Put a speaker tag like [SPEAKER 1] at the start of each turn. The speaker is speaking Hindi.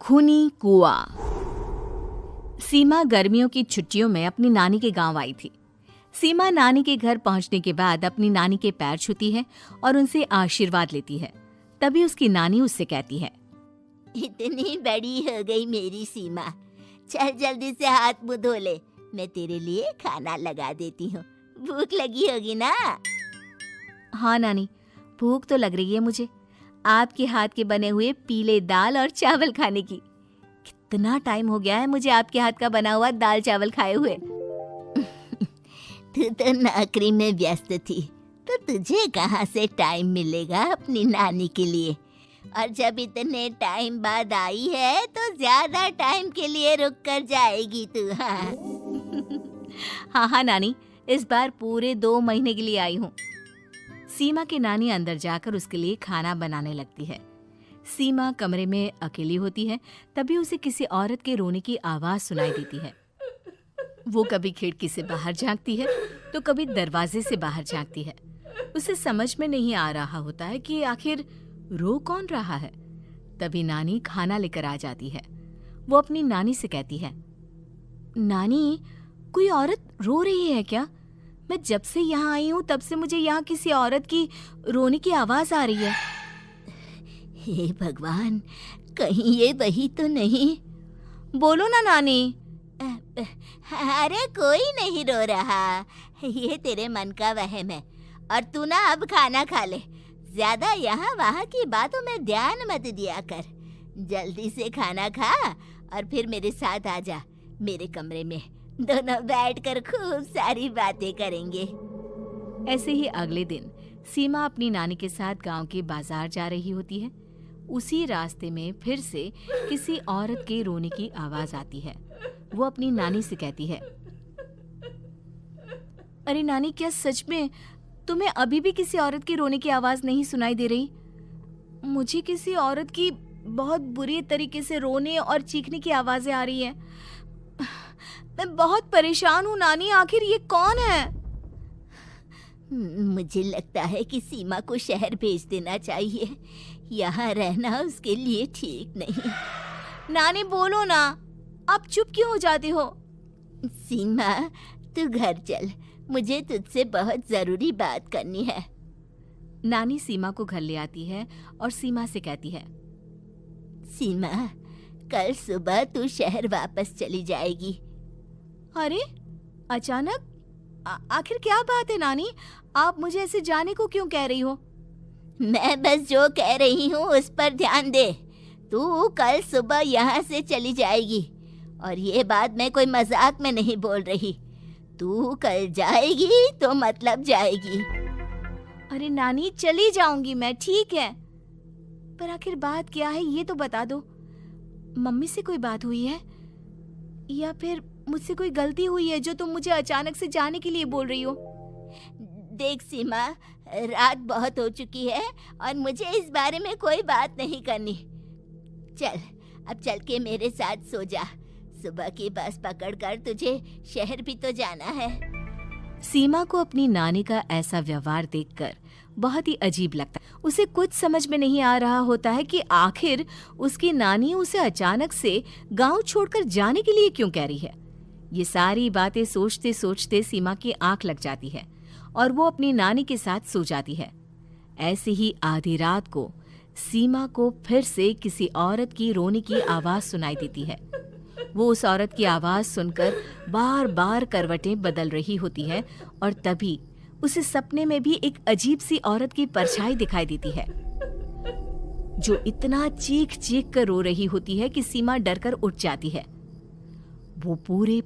[SPEAKER 1] खूनी कुआं। सीमा गर्मियों की छुट्टियों में अपनी नानी के गांव आई थी। सीमा नानी के घर पहुंचने के बाद अपनी नानी के पैर छूती है और उनसे आशीर्वाद लेती है। तभी उसकी नानी उससे कहती है,
[SPEAKER 2] इतनी बड़ी हो गई मेरी सीमा, चल जल्दी से हाथ मुंह धो ले, मैं तेरे लिए खाना लगा देती हूँ। भूख लगी होगी ना?
[SPEAKER 1] हाँ नानी, भूख तो लग रही है मुझे, आपके हाथ के बने हुए पीले दाल और चावल खाने की। कितना टाइम हो गया है मुझे आपके हाथ का बना हुआ दाल चावल खाए हुए।
[SPEAKER 2] तू तो नौकरी में व्यस्त थी, तो तुझे कहाँ से टाइम मिलेगा अपनी नानी के लिए? और जब इतने टाइम बाद आई है तो ज्यादा टाइम के लिए रुक कर जाएगी तू। हाँ
[SPEAKER 1] हाँ नानी, इस बार पूरे 2 महीने के लिए आई हूँ। सीमा की नानी अंदर जाकर उसके लिए खाना बनाने लगती है। सीमा कमरे में अकेली होती है, तभी उसे किसी औरत के रोने की आवाज सुनाई देती है। वो कभी खिड़की से बाहर झांकती है तो कभी दरवाजे से बाहर झांकती है। उसे समझ में नहीं आ रहा होता है कि आखिर रो कौन रहा है। तभी नानी खाना लेकर आ जाती है। वो अपनी नानी से कहती है, नानी, कोई औरत रो रही है क्या? मैं जब से यहाँ आई हूँ तब से मुझे यहाँ किसी औरत की रोने की आवाज आ रही है।
[SPEAKER 2] हे भगवान, कहीं ये वही तो नहीं?
[SPEAKER 1] बोलो ना नानी।
[SPEAKER 2] अरे कोई नहीं रो रहा, ये तेरे मन का वहम है। और तू ना अब खाना खा ले, ज्यादा यहाँ वहाँ की बातों में ध्यान मत दिया कर। जल्दी से खाना खा और फिर मेरे साथ आ जा मेरे कमरे में, दोनों बैठकर खूब सारी बातें करेंगे।
[SPEAKER 1] ऐसे ही अगले दिन सीमा अपनी नानी के साथ गांव के बाजार जा रही होती है। उसी रास्ते में फिर से किसी औरत के रोने की आवाज आती है। वो अपनी नानी से कहती है, अरे नानी, क्या सच में तुम्हें अभी भी किसी औरत की रोने की आवाज नहीं सुनाई दे रही? मुझे किसी औरत की बहुत बुरी तरीके से रोने और चीखने की आवाजें आ रही है। मैं बहुत परेशान हूँ नानी, आखिर ये कौन है?
[SPEAKER 2] मुझे लगता है कि सीमा को शहर भेज देना चाहिए, यहाँ रहना उसके लिए ठीक नहीं।
[SPEAKER 1] नानी बोलो ना, आप चुप क्यों हो जाती हो?
[SPEAKER 2] सीमा, तू घर चल, मुझे तुझसे बहुत जरूरी बात करनी है।
[SPEAKER 1] नानी सीमा को घर ले आती है और सीमा से कहती है,
[SPEAKER 2] सीमा, कल सुबह तू शहर वापस चली जाएगी।
[SPEAKER 1] अरे अचानक? आखिर क्या बात है नानी, आप मुझे ऐसे जाने को क्यों कह रही हो?
[SPEAKER 2] मैं बस जो कह रही हूँ उस पर ध्यान दे। तू कल सुबह यहाँ से चली जाएगी, और ये बात मैं कोई मजाक में नहीं बोल रही। तू कल जाएगी तो मतलब जाएगी।
[SPEAKER 1] अरे नानी, चली जाऊंगी मैं, ठीक है, पर आखिर बात क्या है ये तो बता दो। मम्मी से कोई बात हुई है या फिर मुझसे कोई गलती हुई है जो तुम मुझे अचानक से जाने के लिए बोल रही हो?
[SPEAKER 2] देख सीमा, रात बहुत हो चुकी है और मुझे इस बारे में कोई बात नहीं करनी। चल, अब चल के मेरे साथ सो जा। सुबह की बस पकड़कर तुझे शहर भी तो जाना है।
[SPEAKER 1] सीमा को अपनी नानी का ऐसा व्यवहार देखकर बहुत ही अजीब लगता है। उसे कुछ समझ में नहीं आ रहा होता है कि आखिर उसकी नानी उसे अचानक से गांव छोड़कर जाने के लिए क्यों कह रही है। ये सारी बातें सोचते सोचते सीमा की आंख लग जाती है और वो अपनी नानी के साथ सो जाती है। ऐसे ही आधी रात को सीमा को फिर से किसी औरत की रोने की आवाज सुनाई देती है। वो उस औरत की आवाज सुनकर बार बार करवटें बदल रही होती है और तभी उसे सपने में भी एक अजीब सी औरत की परछाई दिखाई देती है, जो इतना चीख चीख कर रो रही होती है कि सीमा डरकर उठ जाती है। वो पूरे